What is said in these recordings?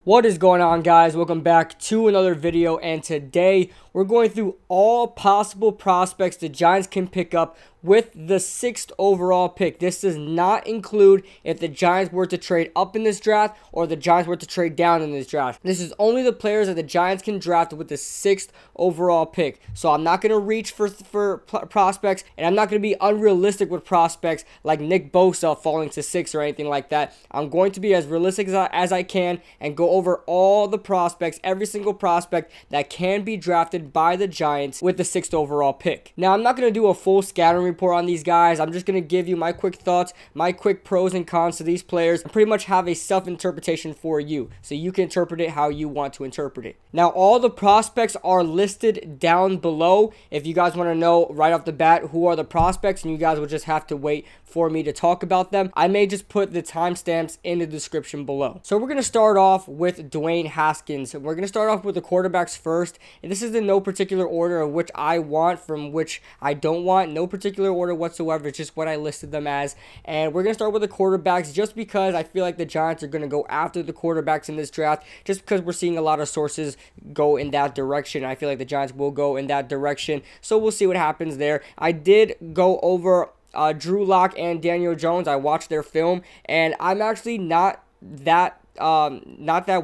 What is going on, guys? Welcome back to another video, and today we're going through all possible prospects the Giants can pick up with the 6th overall pick. This does not include if the Giants were to trade up in this draft or the Giants were to trade down in this draft. This is only the players that the Giants can draft with the 6th overall pick. So I'm not going to reach for prospects, and I'm not going to be unrealistic with prospects like Nick Bosa falling to 6 or anything like that. I'm going to be as realistic as I can and go over all the prospects, every single prospect that can be drafted by the Giants with the 6th overall pick. Now, I'm not going to do a full scouting report on these guys. I'm just going to give you my quick thoughts, my quick pros and cons to these players, and pretty much have a self-interpretation for you, so you can interpret it how you want to interpret it. Now, all the prospects are listed down below. If you guys want to know right off the bat who are the prospects, and you guys will just have to wait for me to talk about them, I may just put the timestamps in the description below. So we're going to start off with Dwayne Haskins. We're going to start off with the quarterbacks first, and this is in no particular order of which I want from which I don't want. No particular order whatsoever. It's just what I listed them as. And we're going to start with the quarterbacks just because I feel like the Giants are going to go after the quarterbacks in this draft, just because we're seeing a lot of sources go in that direction. I feel like the Giants will go in that direction, so we'll see what happens there. I did go over Drew Lock and Daniel Jones. I watched their film, and I'm actually not that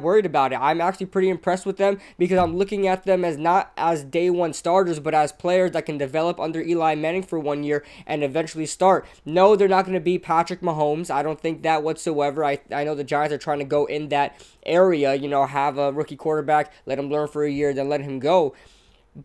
worried about it. I'm actually pretty impressed with them because I'm looking at them as not as day one starters, but as players that can develop under Eli Manning for 1 year and eventually start. No, they're not going to be Patrick Mahomes. I don't think that whatsoever. I know the Giants are trying to go in that area, you know, have a rookie quarterback, let him learn for a year, then let him go.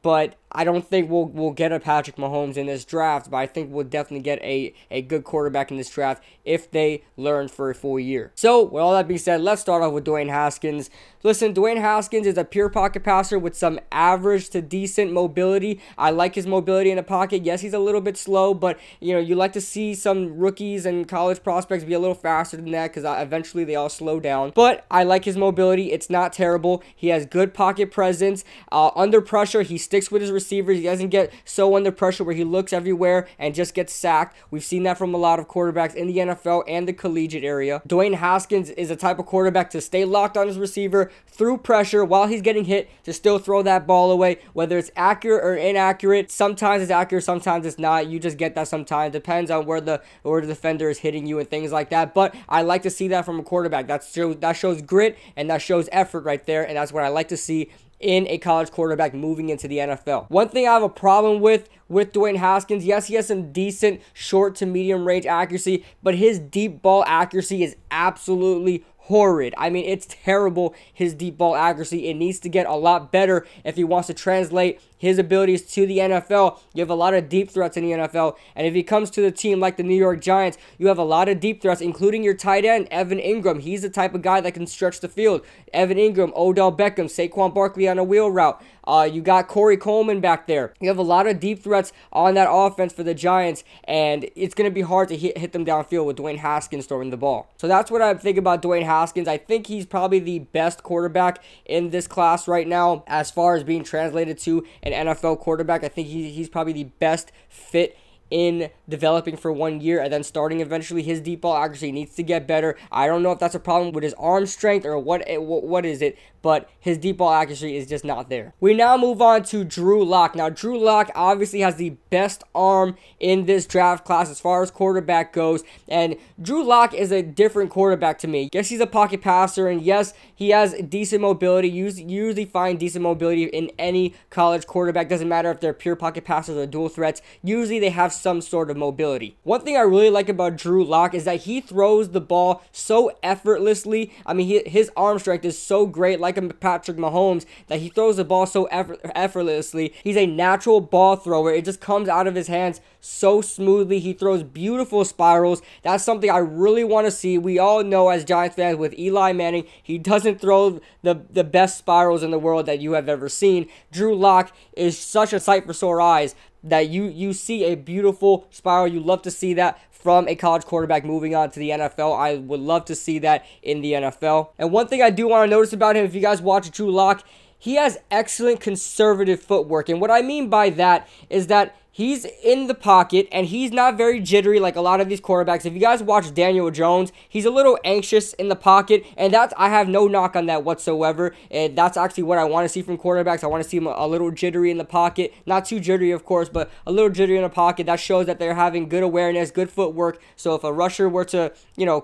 But I don't think we'll get a Patrick Mahomes in this draft, but I think we'll definitely get a good quarterback in this draft if they learn for a full year. So, with all that being said, let's start off with Dwayne Haskins. Listen, Dwayne Haskins is a pure pocket passer with some average to decent mobility. I like his mobility in the pocket. Yes, he's a little bit slow, but, you know, you like to see some rookies and college prospects be a little faster than that because eventually they all slow down. But I like his mobility. It's not terrible. He has good pocket presence. Under pressure, he sticks with his receivers. He doesn't get so under pressure where he looks everywhere and just gets sacked. We've seen that from a lot of quarterbacks in the NFL and the collegiate area. Dwayne Haskins is a type of quarterback to stay locked on his receiver through pressure while he's getting hit, to still throw that ball away, whether it's accurate or inaccurate. Sometimes it's accurate, sometimes it's not. You just get that sometimes. Depends on where the defender is hitting you and things like that. But I like to see that from a quarterback. That shows grit and that shows effort right there, and that's what I like to see in a college quarterback moving into the NFL. One thing I have a problem with Dwayne Haskins, yes, he has some decent short to medium range accuracy, but his deep ball accuracy is absolutely horrid. I mean, it's terrible, his deep ball accuracy. It needs to get a lot better if he wants to translate his abilities to the NFL. You have a lot of deep threats in the NFL, and if he comes to the team like the New York Giants, you have a lot of deep threats, including your tight end, Evan Ingram. He's the type of guy that can stretch the field. Evan Ingram, Odell Beckham, Saquon Barkley on a wheel route. You got Corey Coleman back there. You have a lot of deep threats on that offense for the Giants, and it's going to be hard to hit them downfield with Dwayne Haskins throwing the ball. So that's what I think about Dwayne Haskins. I think he's probably the best quarterback in this class right now as far as being translated to an NFL quarterback. I think he's probably the best fit in developing for 1 year and then starting eventually. His deep ball accuracy needs to get better. I don't know if that's a problem with his arm strength or what is it, but his deep ball accuracy is just not there. We now move on to Drew Lock. Now, Drew Lock obviously has the best arm in this draft class as far as quarterback goes, and Drew Lock is a different quarterback to me. Yes, he's a pocket passer, and yes, he has decent mobility. You usually find decent mobility in any college quarterback. Doesn't matter if they're pure pocket passers or dual threats. Usually they have some sort of mobility. One thing I really like about Drew Lock is that he throws the ball so effortlessly. I mean, his arm strength is so great, like a Patrick Mahomes, that he throws the ball so effortlessly. He's a natural ball thrower. It just comes out of his hands so smoothly. He throws beautiful spirals. That's something I really want to see. We all know as Giants fans with Eli Manning, he doesn't throw the best spirals in the world that you have ever seen. Drew Lock is such a sight for sore eyes that you see a beautiful spiral. You love to see that from a college quarterback moving on to the NFL. I would love to see that in the NFL. And one thing I do want to notice about him, if you guys watch Drew Lock, he has excellent conservative footwork. And what I mean by that is that He's in the pocket, and he's not very jittery like a lot of these quarterbacks. If you guys watch Daniel Jones, he's a little anxious in the pocket, and I have no knock on that whatsoever. And that's actually what I want to see from quarterbacks. I want to see them a little jittery in the pocket. Not too jittery, of course, but a little jittery in the pocket. That shows that they're having good awareness, good footwork. So if a rusher were to,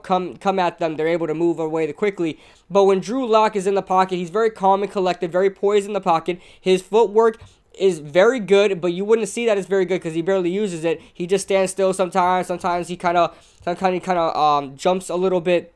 come at them, they're able to move away quickly. But when Drew Lock is in the pocket, he's very calm and collected, very poised in the pocket. His footwork is very good, but you wouldn't see that it's very good because he barely uses it. He just stands still sometimes. Sometimes he kind of jumps a little bit.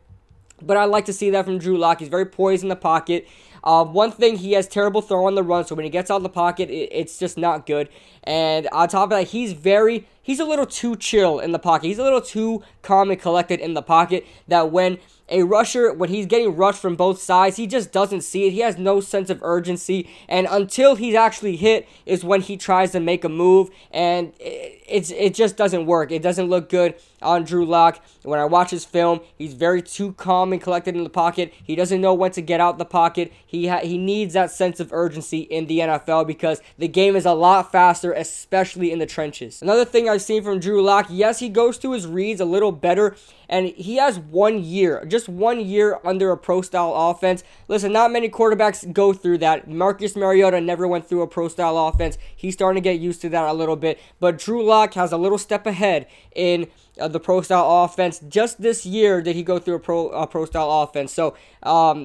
But I like to see that from Drew Lock. He's very poised in the pocket. One thing, he has terrible throw on the run, so when he gets out of the pocket, it's just not good. And on top of that, he's a little too chill in the pocket. He's a little too calm and collected in the pocket that when a rusher, when he's getting rushed from both sides, he just doesn't see it. He has no sense of urgency, and until he's actually hit is when he tries to make a move, and it just doesn't work. It doesn't look good on Drew Lock. When I watch his film, he's very too calm and collected in the pocket. He doesn't know when to get out the pocket. He needs that sense of urgency in the NFL because the game is a lot faster, especially in the trenches. Another thing I've seen from Drew Lock, yes, he goes through his reads a little better, and he has 1 year, just 1 year under a pro-style offense. Listen, not many quarterbacks go through that. Marcus Mariota never went through a pro-style offense. He's starting to get used to that a little bit. But Drew Lock has a little step ahead in the pro-style offense. Just this year did he go through a pro-style offense. So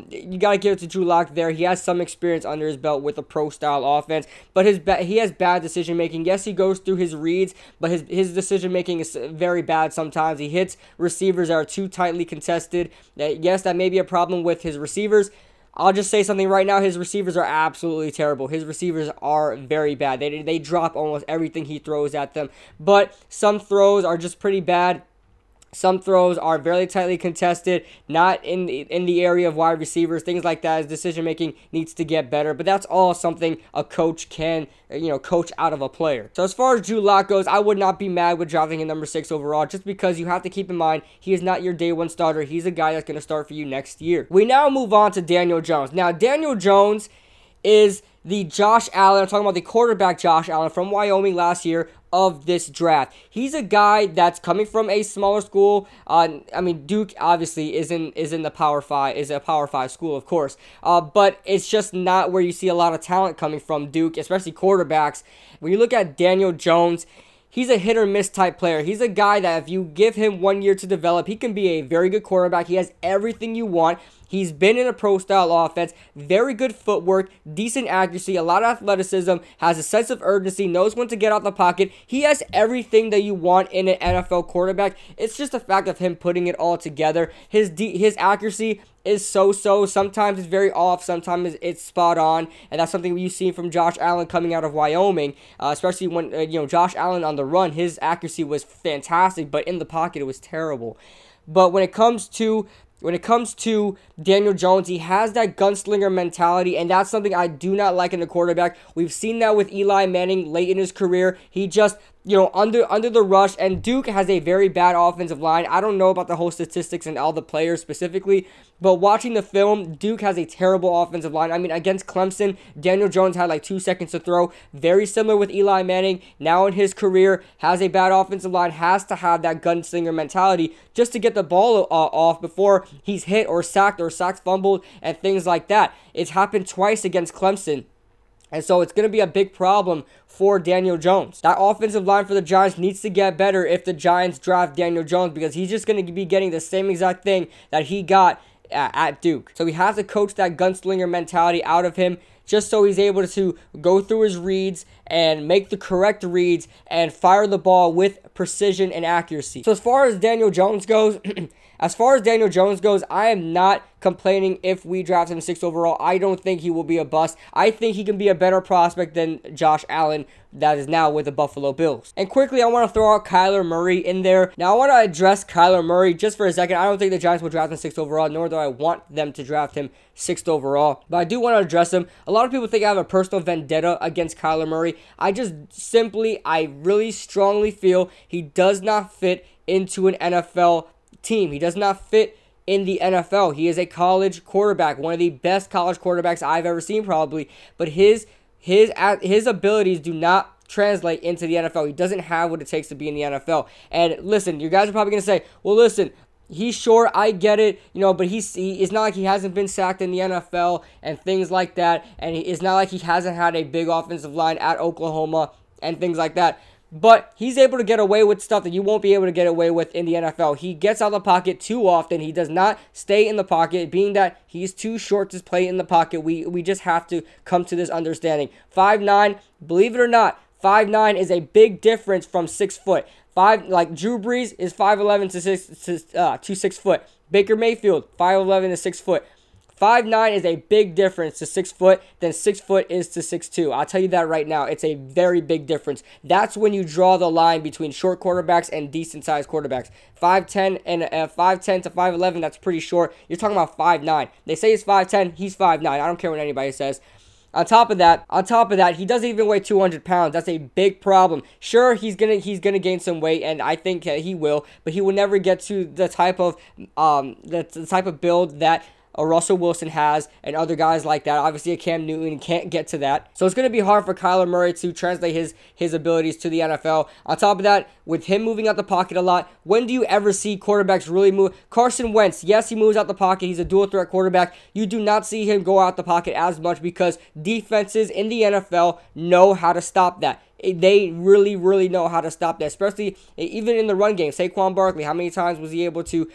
you got to give it to Drew Lock there. He has some experience under his belt with a pro-style offense. But he has bad decision-making. Yes, he goes through his reads, but his decision-making is very bad sometimes. He hits receivers that are too tightly contested. Yes, that may be a problem with his receivers. I'll just say something right now. His receivers are absolutely terrible. His receivers are very bad. They drop almost everything he throws at them. But some throws are just pretty bad. Some throws are very tightly contested, not in the area of wide receivers, things like that. His decision-making needs to get better, but that's all something a coach can, coach out of a player. So as far as Drew Lock goes, I would not be mad with drafting him number 6 overall, just because you have to keep in mind, he is not your day one starter. He's a guy that's going to start for you next year. We now move on to Daniel Jones. Now, Daniel Jones is the Josh Allen, I'm talking about the quarterback Josh Allen from Wyoming last year of this draft. He's a guy that's coming from a smaller school. Duke obviously is in the Power 5, is a Power 5 school, of course. But it's just not where you see a lot of talent coming from Duke, especially quarterbacks. When you look at Daniel Jones, he's a hit or miss type player. He's a guy that if you give him 1 year to develop, he can be a very good quarterback. He has everything you want. He's been in a pro-style offense, very good footwork, decent accuracy, a lot of athleticism, has a sense of urgency, knows when to get out the pocket. He has everything that you want in an NFL quarterback. It's just a fact of him putting it all together. His accuracy is so-so. Sometimes it's very off, sometimes it's spot on, and that's something you've seen from Josh Allen coming out of Wyoming, especially when Josh Allen on the run, his accuracy was fantastic, but in the pocket it was terrible. But when it comes to Daniel Jones, he has that gunslinger mentality, and that's something I do not like in a quarterback. We've seen that with Eli Manning late in his career. He just, under the rush, and Duke has a very bad offensive line. I don't know about the whole statistics and all the players specifically, but watching the film, Duke has a terrible offensive line. Against Clemson, Daniel Jones had like 2 seconds to throw. Very similar with Eli Manning. Now in his career, has a bad offensive line, has to have that gunslinger mentality just to get the ball off before he's hit or sacked fumbled and things like that. It's happened twice against Clemson. And so it's going to be a big problem for Daniel Jones. That offensive line for the Giants needs to get better if the Giants draft Daniel Jones, because he's just going to be getting the same exact thing that he got at Duke. So we have to coach that gunslinger mentality out of him, just so he's able to go through his reads and make the correct reads and fire the ball with precision and accuracy. So as far as Daniel Jones goes, I am not complaining if we draft him 6th overall. I don't think he will be a bust. I think he can be a better prospect than Josh Allen that is now with the Buffalo Bills. And quickly, I want to throw out Kyler Murray in there. Now, I want to address Kyler Murray just for a second. I don't think the Giants will draft him 6th overall, nor do I want them to draft him 6th overall. But I do want to address him. A lot of people think I have a personal vendetta against Kyler Murray. I really strongly feel he does not fit into an NFL team. He does not fit in the NFL. He is a college quarterback, one of the best college quarterbacks I've ever seen probably, but his abilities do not translate into the NFL. He doesn't have what it takes to be in the NFL. And listen, you guys are probably going to say, well, listen, he's short, I get it, but it's not like he hasn't been sacked in the NFL and things like that, and it's not like he hasn't had a big offensive line at Oklahoma and things like that. But he's able to get away with stuff that you won't be able to get away with in the NFL. He gets out of the pocket too often. He does not stay in the pocket, being that he's too short to play in the pocket. We just have to come to this understanding. 5'9", believe it or not, 5'9" is a big difference from 6 foot. Like Drew Brees is 5'11" to 6 foot. Baker Mayfield, 5'11" to 6 foot. 5'9" is a big difference to 6 foot than 6 foot is to 6'2". I'll tell you that right now. It's a very big difference. That's when you draw the line between short quarterbacks and decent-sized quarterbacks. 5'10" and 5'10" to 5'11", that's pretty short. You're talking about 5'9". They say he's 5'10", he's 5'9". I don't care what anybody says. On top of that, he doesn't even weigh 200 pounds. That's a big problem. Sure, he's gonna gain some weight, and I think he will, but he will never get to the type of build that a Russell Wilson has and other guys like that. Obviously, a Cam Newton can't get to that. So it's going to be hard for Kyler Murray to translate his abilities to the NFL. On top of that, with him moving out the pocket a lot, when do you ever see quarterbacks really move? Carson Wentz, yes, he moves out the pocket. He's a dual threat quarterback. You do not see him go out the pocket as much because defenses in the NFL know how to stop that. They really, really know how to stop that, especially even in the run game. Saquon Barkley, how many times was he able to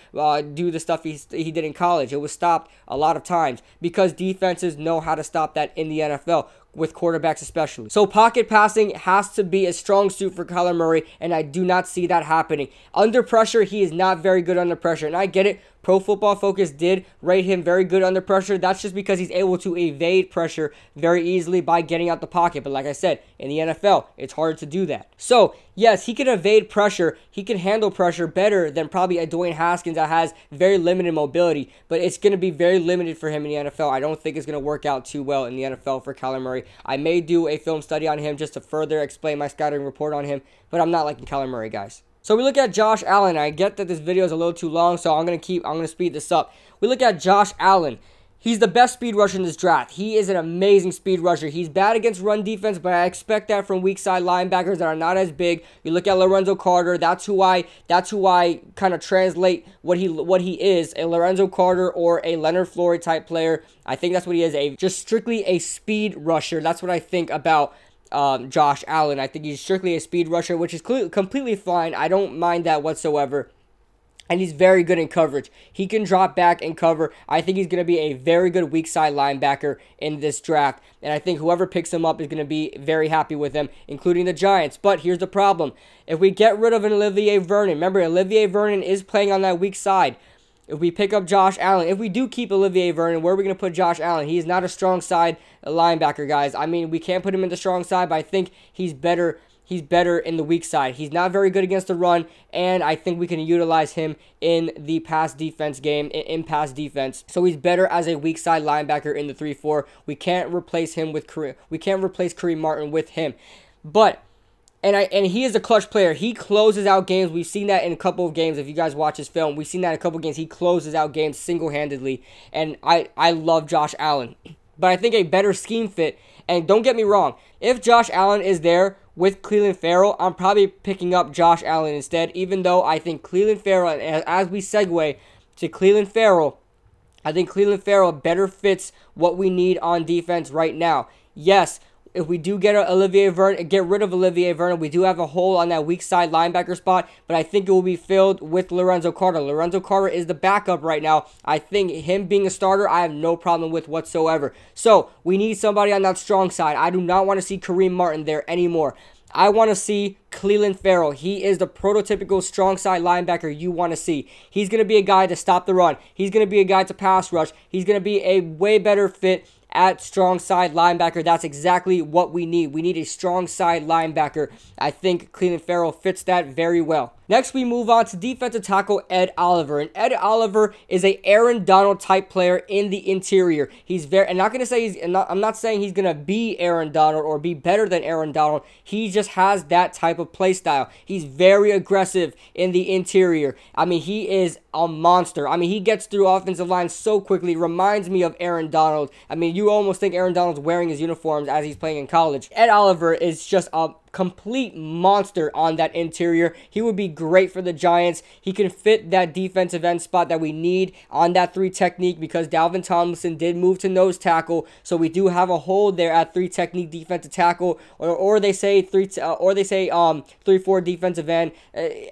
do the stuff he did in college? It was stopped a lot of times because defenses know how to stop that in the NFL, with quarterbacks especially. So pocket passing has to be a strong suit for Kyler Murray, and I do not see that happening. Under pressure, he is not very good under pressure, and I get it. Pro Football Focus did rate him very good under pressure. That's just because he's able to evade pressure very easily by getting out the pocket. But like I said, in the NFL, it's hard to do that. So, yes, he can evade pressure. He can handle pressure better than probably a Dwayne Haskins that has very limited mobility. But it's going to be very limited for him in the NFL. I don't think it's going to work out too well in the NFL for Kyler Murray. I may do a film study on him just to further explain my scouting report on him. But I'm not liking Kyler Murray, guys. So we look at Josh Allen. I get that this video is a little too long, so I'm gonna speed this up. We look at Josh Allen. He's the best speed rusher in this draft. He is an amazing speed rusher. He's bad against run defense, but I expect that from weak side linebackers that are not as big. You look at Lorenzo Carter. That's who I kind of translate what he is, a Lorenzo Carter or a Leonard Floyd type player. I think that's what he is, just strictly a speed rusher. That's what I think about Josh Allen. I think he's strictly a speed rusher, which is completely fine. I don't mind that whatsoever. And he's very good in coverage. He can drop back and cover. I think he's going to be a very good weak side linebacker in this draft. And I think whoever picks him up is going to be very happy with him, including the Giants. But here's the problem. If we get rid of an Olivier Vernon, remember, Olivier Vernon is playing on that weak side. If we pick up Josh Allen, if we do keep Olivier Vernon, where are we going to put Josh Allen? He is not a strong side linebacker, guys. I mean, we can't put him in the strong side, but I think he's better. He's better in the weak side. He's not very good against the run, and I think we can utilize him in the pass defense game, in pass defense. So he's better as a weak side linebacker in the 3-4. We can't replace him with Kareem Martin with him, but. And he is a clutch player. He closes out games. We've seen that in a couple of games. If you guys watch his film, we've seen that in a couple of games. He closes out games single-handedly. And I love Josh Allen. But I think a better scheme fit, and don't get me wrong, if Josh Allen is there with Clellin Ferrall, I'm probably picking up Josh Allen instead, even though I think Clellin Ferrall, as we segue to Clellin Ferrall, I think Clellin Ferrall better fits what we need on defense right now. Yes, if we do get rid of Olivier Vernon, we do have a hole on that weak side linebacker spot, but I think it will be filled with Lorenzo Carter. Lorenzo Carter is the backup right now. I think him being a starter, I have no problem with whatsoever. So, we need somebody on that strong side. I do not want to see Kareem Martin there anymore. I want to see Clellin Ferrall. He is the prototypical strong side linebacker you want to see. He's going to be a guy to stop the run. He's going to be a guy to pass rush. He's going to be a way better fit at strong side linebacker. That's exactly what we need. We need a strong side linebacker. I think Clellin Ferrall fits that very well. Next, we move on to defensive tackle Ed Oliver. And Ed Oliver is a Aaron Donald type player in the interior. He's very, I'm not saying he's going to be Aaron Donald or be better than Aaron Donald. He just has that type of play style. He's very aggressive in the interior. I mean, he is a monster. I mean, he gets through offensive lines so quickly. Reminds me of Aaron Donald. I mean, you almost think Aaron Donald's wearing his uniforms as he's playing in college. Ed Oliver is just a complete monster on that interior. He would be great for the Giants. He can fit that defensive end spot that we need on that 3 technique because Dalvin Tomlinson did move to nose tackle, so we do have a hole there at 3 technique defensive tackle, or they say 3-4 defensive end.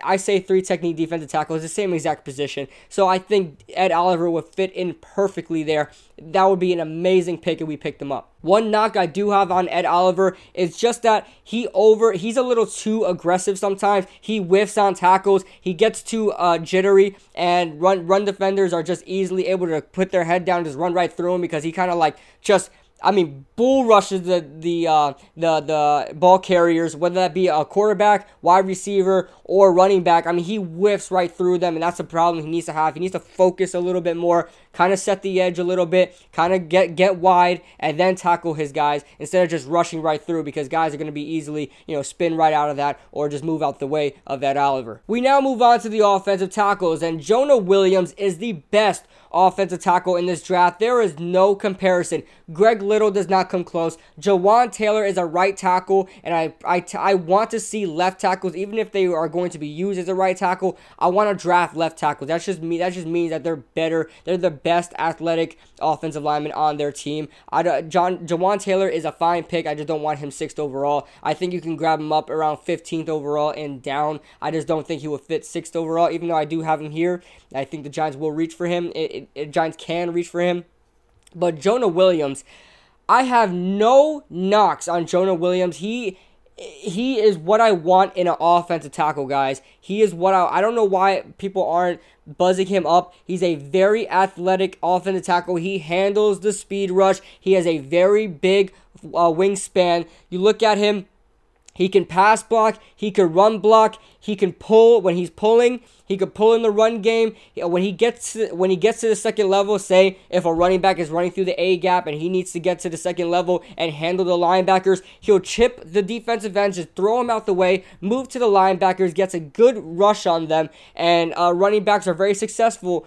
I say 3 technique defensive tackle is the same exact position. So I think Ed Oliver would fit in perfectly there. That would be an amazing pick if we picked him up. One knock I do have on Ed Oliver is just that he's a little too aggressive sometimes. He whiffs on tackles. He gets too jittery, and run defenders are just easily able to put their head down and just run right through him because he kind of like just, I mean, bull rushes the ball carriers, whether that be a quarterback, wide receiver, or running back. I mean, he whiffs right through them, and that's a problem he needs to have. He needs to focus a little bit more, kind of set the edge a little bit, kind of get wide, and then tackle his guys instead of just rushing right through because guys are going to be easily, spin right out of that or just move out the way of that Oliver. We now move on to the offensive tackles, and Jonah Williams is the best offensive tackle in this draft. There is no comparison. Greg Little does not come close. Jawaan Taylor is a right tackle, and I want to see left tackles, even if they are going to be used as a right tackle. I want to draft left tackles. That just means that they're better. They're the best athletic offensive lineman on their team. Jawaan Taylor is a fine pick. I just don't want him 6th overall. I think you can grab him up around 15th overall and down. I just don't think he will fit 6th overall, even though I do have him here. I think the Giants will reach for him. Giants can reach for him. But Jonah Williams, I have no knocks on Jonah Williams. He is what I want in an offensive tackle, guys. He is what I don't know why people aren't buzzing him up. He's a very athletic offensive tackle. He handles the speed rush. He has a very big wingspan. You look at him, he can pass block, he can run block, he can pull when he's pulling, he could pull in the run game. When he gets to the second level, say if a running back is running through the A gap and he needs to get to the second level and handle the linebackers, he'll chip the defensive ends, just throw them out the way, move to the linebackers, gets a good rush on them, and running backs are very successful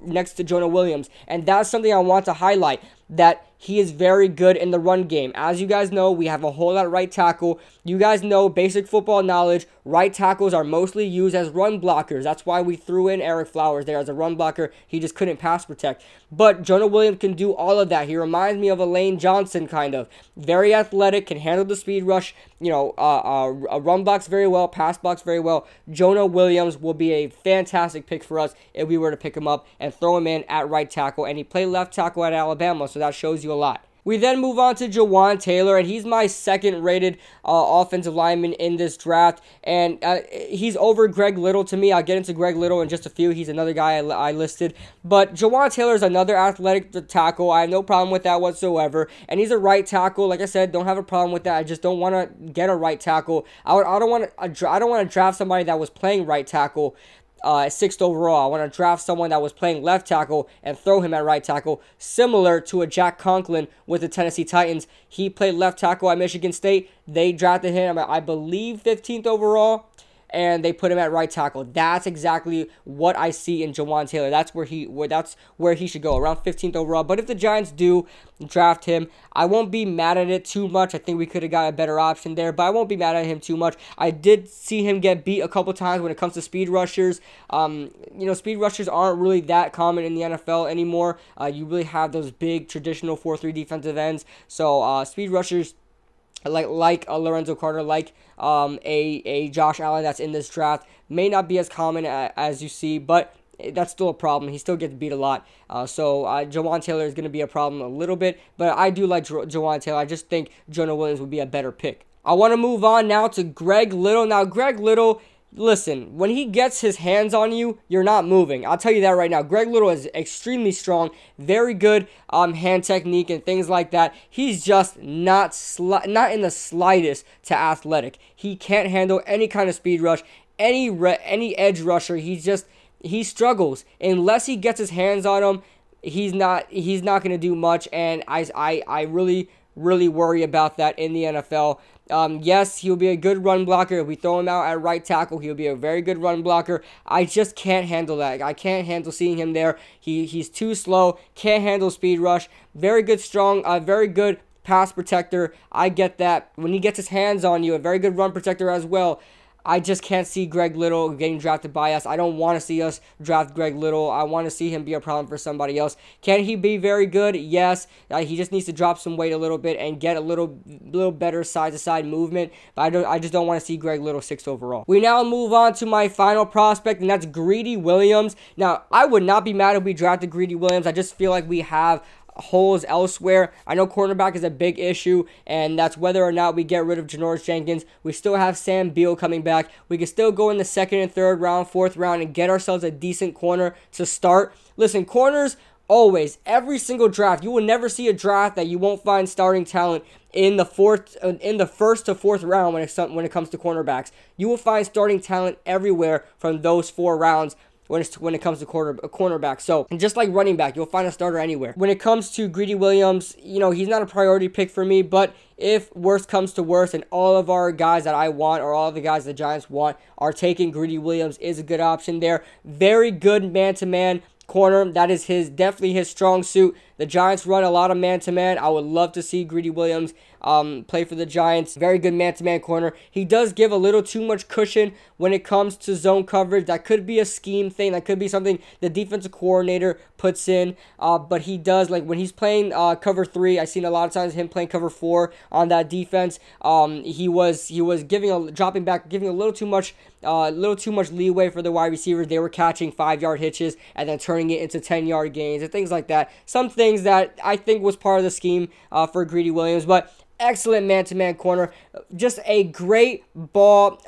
next to Jonah Williams. And that's something I want to highlight, that he is very good in the run game. As you guys know, we have a hole at right tackle. You guys know basic football knowledge. Right tackles are mostly used as run blockers. That's why we threw in Eric Flowers there as a run blocker. He just couldn't pass protect. But Jonah Williams can do all of that. He reminds me of a Lane Johnson kind of. Very athletic, can handle the speed rush. Run blocks very well, pass blocks very well. Jonah Williams will be a fantastic pick for us if we were to pick him up and throw him in at right tackle. And he played left tackle at Alabama, so that shows you a lot. We then move on to Jawaan Taylor, and he's my second-rated offensive lineman in this draft, and he's over Greg Little to me. I'll get into Greg Little in just a few. He's another guy I listed, but Jawaan Taylor is another athletic tackle. I have no problem with that whatsoever, and he's a right tackle. Like I said, don't have a problem with that. I just don't want to get a right tackle. I don't want to draft somebody that was playing right tackle 6th overall. I want to draft someone that was playing left tackle and throw him at right tackle, similar to a Jack Conklin with the Tennessee Titans. He played left tackle at Michigan State. They drafted him, I believe, 15th overall, and they put him at right tackle. That's exactly what I see in Jawaan Taylor. That's where he should go, around 15th overall. But if the Giants do draft him, I won't be mad at it too much. I think we could have got a better option there, but I won't be mad at him too much. I did see him get beat a couple times when it comes to speed rushers. Speed rushers aren't really that common in the NFL anymore. You really have those big traditional 4-3 defensive ends. So speed rushers like a Lorenzo Carter, like a Josh Allen that's in this draft, may not be as common as you see, but that's still a problem. He still gets beat a lot. So Jawaan Taylor is going to be a problem a little bit, but I do like Jawaan Taylor. I just think Jonah Williams would be a better pick. I want to move on now to Greg Little. Now, Greg Little, listen, when he gets his hands on you, you're not moving. I'll tell you that right now. Greg Little is extremely strong, very good hand technique and things like that. He's just not in the slightest to athletic. He can't handle any kind of speed rush, any edge rusher. He struggles unless he gets his hands on him. He's not going to do much, and I really worry about that in the NFL. Yes, he'll be a good run blocker. If we throw him out at right tackle, he'll be a very good run blocker. I just can't handle that. I can't handle seeing him there. He's too slow, can't handle speed rush. Very good pass protector. I get that. When he gets his hands on you, a very good run protector as well. I just can't see Greg Little getting drafted by us. I don't want to see us draft Greg Little. I want to see him be a problem for somebody else. Can he be very good? Yes. He just needs to drop some weight a little bit and get a little better side-to-side movement. But I just don't want to see Greg Little 6th overall. We now move on to my final prospect, and that's Greedy Williams. Now, I would not be mad if we drafted Greedy Williams. I just feel like we have holes elsewhere. I know cornerback is a big issue, and that's whether or not we get rid of Janoris Jenkins. We still have Sam Beal coming back. We can still go in the 2nd and 3rd round, 4th round, and get ourselves a decent corner to start. Listen, corners, always, every single draft, you will never see a draft that you won't find starting talent in the 1st to 4th round when it comes to cornerbacks. You will find starting talent everywhere from those 4 rounds when it comes to cornerback. So, and just like running back, you'll find a starter anywhere. When it comes to Greedy Williams, you know, he's not a priority pick for me, but if worst comes to worst and all of our guys that I want or all of the guys the Giants want are taking, Greedy Williams is a good option there. Very good man-to-man corner. That is definitely his strong suit. The Giants run a lot of man-to-man. I would love to see Greedy Williams play for the Giants. Very good man-to-man corner. He does give a little too much cushion when it comes to zone coverage. That could be a scheme thing. That could be something the defensive coordinator puts in. But he does, like when he's playing cover 3, I've seen a lot of times him playing cover 4 on that defense. He was dropping back, giving a little too much leeway for the wide receivers. They were catching 5-yard hitches and then turning it into 10-yard gains and things like that. Some things that I think was part of the scheme for Greedy Williams, but excellent man-to-man corner. Just a great ball,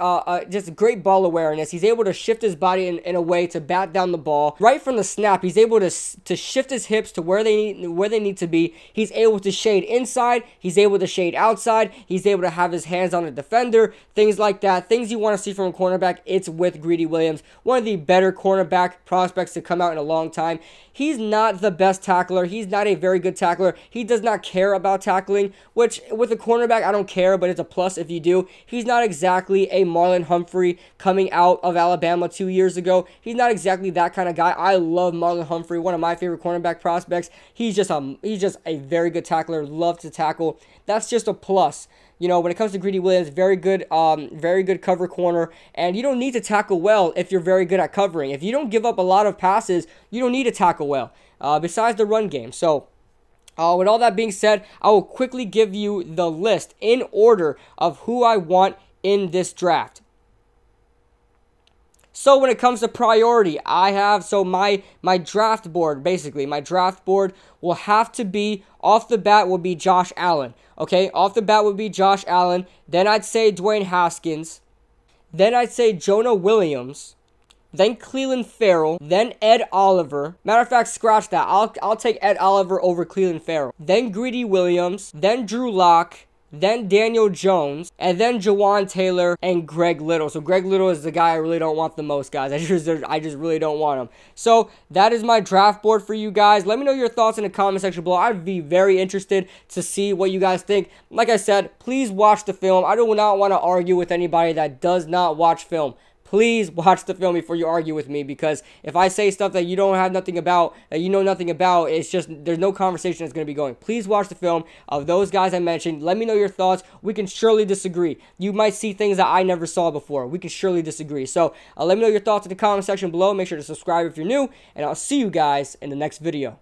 great ball awareness. He's able to shift his body in a way to bat down the ball. Right from the snap, he's able to shift his hips to where they need to be. He's able to shade inside. He's able to shade outside. He's able to have his hands on a defender. Things like that. Things you want to see from a cornerback, it's with Greedy Williams. One of the better cornerback prospects to come out in a long time. He's not the best tackler. He's not a very good tackler. He does not care about tackling, which with a cornerback, I don't care, but it's a plus if you do. He's not exactly a Marlon Humphrey coming out of Alabama 2 years ago. He's not exactly that kind of guy. I love Marlon Humphrey, one of my favorite cornerback prospects. He's just a very good tackler, loves to tackle. That's just a plus. You know, when it comes to Greedy Williams, very good cover corner, and you don't need to tackle well if you're very good at covering. If you don't give up a lot of passes, you don't need to tackle well, besides the run game. So, with all that being said, I will quickly give you the list in order of who I want in this draft. So when it comes to priority, I have, my draft board, basically, my draft board will have to be, off the bat will be Josh Allen. Okay, off the bat would be Josh Allen. Then I'd say Dwayne Haskins. Then I'd say Jonah Williams. Then Clellin Ferrall. Then Ed Oliver. Matter of fact, scratch that. I'll take Ed Oliver over Clellin Ferrall. Then Greedy Williams. Then Drew Lock. Then Daniel Jones, and then Jawaan Taylor and Greg Little. So Greg Little is the guy I really don't want the most, guys. I just really don't want him. So that is my draft board for you guys. Let me know your thoughts in the comment section below. I'd be very interested to see what you guys think. Like I said, please watch the film. I do not want to argue with anybody that does not watch film. Please watch the film before you argue with me, because if I say stuff that you don't have nothing about, that you know nothing about, it's just, there's no conversation that's going to be going. Please watch the film of those guys I mentioned. Let me know your thoughts. We can surely disagree. You might see things that I never saw before. We can surely disagree. So let me know your thoughts in the comment section below. Make sure to subscribe if you're new, and I'll see you guys in the next video.